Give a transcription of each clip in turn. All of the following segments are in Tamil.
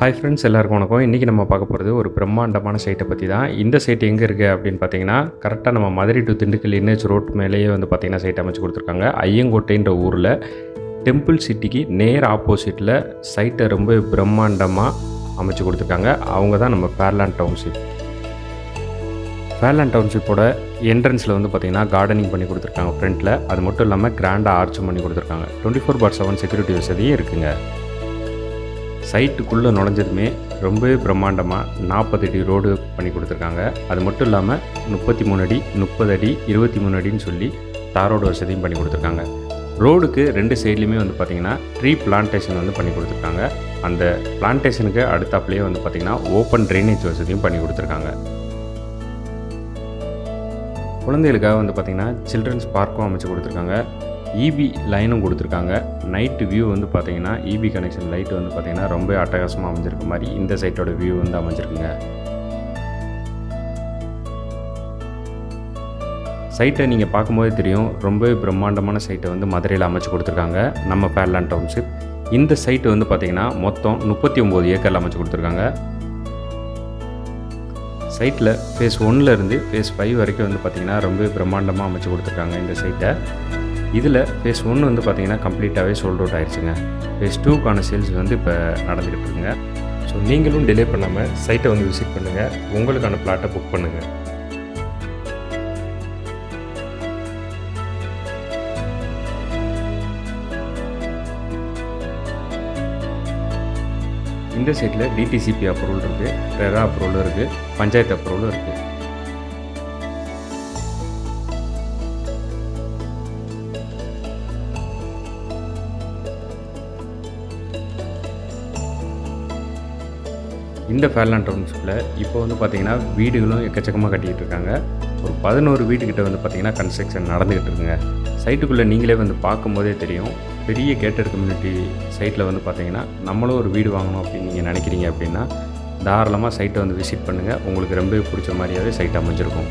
ஹாய் ஃப்ரெண்ட்ஸ், எல்லாருக்கும் வணக்கம். இன்றைக்கி நம்ம பார்க்க போகிறது ஒரு பிரம்மாண்டமான சைட்டை பற்றி தான். இந்த சைட் எங்கே இருக்குது அப்படின்னு பார்த்தீங்கன்னா, கரெக்டாக நம்ம Madurai to Dindigul NH road மேலேயே வந்து பார்த்திங்கன்னா சைட் அமைச்சு கொடுத்துருக்காங்க. ஐயங்கோட்டைன்ற ஊரில் டெம்பிள் சிட்டிக்கு நேர் ஆப்போசிட்டில் சைட்டை ரொம்ப பிரம்மாண்டமாக அமைச்சு கொடுத்துருக்காங்க. அவங்க தான் நம்ம ஃபேர்லேண்ட் டவுன்ஷிப். ஃபேர்லேண்ட் டவுன்ஷிப்போட என்ட்ரன்ஸில் வந்து பார்த்திங்கன்னா கார்டனிங் பண்ணி கொடுத்துருக்காங்க ஃப்ரண்ட்டில். அது மட்டும் இல்லாமல் கிராண்டாக ஆர்ச்சும் பண்ணி கொடுத்துருக்காங்க. 24/7 செக்யூரிட்டி வசதியும் இருக்குங்க. சைட்டுக்குள்ளே நுழைஞ்சதுமே ரொம்பவே பிரம்மாண்டமாக 40 அடி ரோடு பண்ணி கொடுத்துருக்காங்க. அது மட்டும் இல்லாமல் 33 அடி, 30 அடி, 23 அடின்னு சொல்லி தாரோடு வசதியும் பண்ணி கொடுத்துருக்காங்க. ரோடுக்கு 2 சைட்லேயுமே வந்து பார்த்திங்கன்னா ட்ரீ பிளான்டேஷன் வந்து பண்ணி கொடுத்துருக்காங்க. அந்த பிளான்டேஷனுக்கு அடுத்தாப்புலேயே வந்து பார்த்திங்கன்னா ஓப்பன் ட்ரைனேஜ் வசதியும் பண்ணி கொடுத்துருக்காங்க. குழந்தைகளுக்காக வந்து பார்த்திங்கன்னா சில்ட்ரன்ஸ் பார்க்கும் அமைச்சு கொடுத்துருக்காங்க. இபி லைனும் கொடுத்துருக்காங்க. நைட்டு வியூ வந்து பார்த்திங்கன்னா இபி கனெக்ஷன் லைட்டு வந்து பார்த்திங்கன்னா ரொம்ப அட்டகாசமாக அமைஞ்சிருக்க மாதிரி இந்த சைட்டோட வியூ வந்து அமைஞ்சிருக்குங்க. சைட்டை நீங்கள் பார்க்கும்போதே தெரியும், ரொம்ப பிரம்மாண்டமான சைட்டை வந்து மதுரையில் அமைச்சு கொடுத்துருக்காங்க நம்ம ஃபேர்லேண்ட் டவுன்ஷிப். இந்த சைட்டு வந்து பார்த்திங்கன்னா மொத்தம் 39 ஏக்கரில் அமைச்சு கொடுத்துருக்காங்க. சைட்டில் ஃபேஸ் 1 இருந்து ஃபேஸ் 5 வரைக்கும் வந்து பார்த்திங்கன்னா ரொம்ப பிரம்மாண்டமாக அமைச்சு கொடுத்துருக்காங்க இந்த சைட்டை. இதில் ஃபேஸ் 1 வந்து பார்த்திங்கன்னா கம்ப்ளீட்டாகவே சோல்ட் அவுட் ஆகிடுச்சுங்க. ஃபேஸ் 2க்கான சேல்ஸ் வந்து இப்போ நடந்துக்கிட்டு இருக்குங்க. ஸோ நீங்களும் டிலே பண்ணாமல் சைட்டை வந்து விசிட் பண்ணுங்கள், உங்களுக்கான பிளாட்டை புக் பண்ணுங்கள். இந்த சைட்டில் டிடிசிபி அப்ரூவல் இருக்குது, ரெரா அப்ரூவலும் இருக்குது, பஞ்சாயத்து அப்ரூவலும் இருக்குது. இந்த ஃபேர்லேண்ட் டவுன்ஷிப்பில் இப்போ வந்து பார்த்திங்கன்னா வீடுகளும் எக்கச்சக்கமாக கட்டிக்கிட்டு இருக்காங்க. ஒரு 11 வீட்டுக்கிட்ட வந்து பார்த்திங்கன்னா கன்ஸ்ட்ரக்ஷன் நடந்துக்கிட்டு இருக்குங்க. சைட்டுக்குள்ளே நீங்களே வந்து பார்க்கும்போதே தெரியும், பெரிய கேட்டட் கம்யூனிட்டி சைட்டில் வந்து பார்த்திங்கன்னா நம்மளும் ஒரு வீடு வாங்கணும் அப்படின்னு நீங்கள் நினைக்கிறீங்க அப்படின்னா தாராளமாக சைட்டை வந்து விசிட் பண்ணுங்கள். உங்களுக்கு ரொம்பவே பிடிச்ச மாதிரியாகவே சைட் அமைஞ்சிருக்கும்.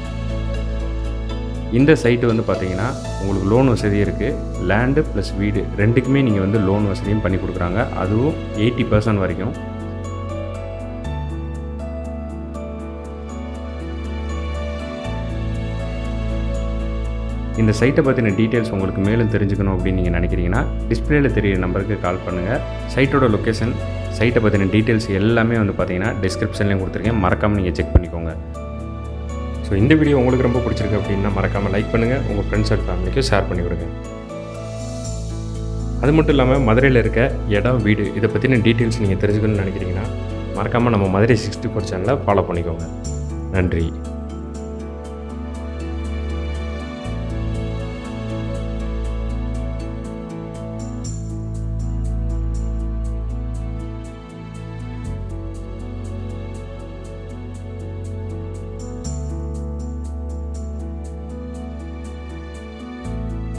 இந்த சைட்டு வந்து பார்த்திங்கன்னா உங்களுக்கு லோன் வசதி இருக்குது. லேண்டு ப்ளஸ் வீடு ரெண்டுக்குமே நீங்கள் வந்து லோன் வசதியும் பண்ணி கொடுக்குறாங்க. அதுவும் 80% வரைக்கும். இந்த சைட்டை பற்றின டீட்டெயில்ஸ் உங்களுக்கு மேலும் தெரிஞ்சுக்கணும் அப்படின்னு நீங்கள் நினைக்கிறீங்கன்னா டிஸ்பிளேயில் தெரியிற நம்பருக்கு கால் பண்ணுங்கள். சைட்டோட லொக்கேஷன், சைட்டை பற்றின டீட்டெயில்ஸ் எல்லாமே வந்து பார்த்திங்கன்னா டிஸ்கிரிப்ஷன்லேயும் கொடுத்துருக்கேன், மறக்காமல் நீங்கள் செக் பண்ணிக்கோங்க. ஸோ இந்த வீடியோ உங்களுக்கு ரொம்ப பிடிச்சிருக்கு அப்படின்னா மறக்காமல் லைக் பண்ணுங்கள், உங்கள் ஃப்ரெண்ட்ஸ் அண்ட் ஃபேமிலிக்கும் ஷேர் பண்ணி விடுங்க. அது மட்டும் இல்லாமல் மதுரையில் இருக்க இடம், வீடு இதை பற்றின டீட்டெயில்ஸ் நீங்கள் தெரிஞ்சுக்கணும்னு நினைக்கிறீங்கன்னா மறக்காமல் நம்ம மதுரை 64 சேனலை ஃபாலோ பண்ணிக்கோங்க. நன்றி.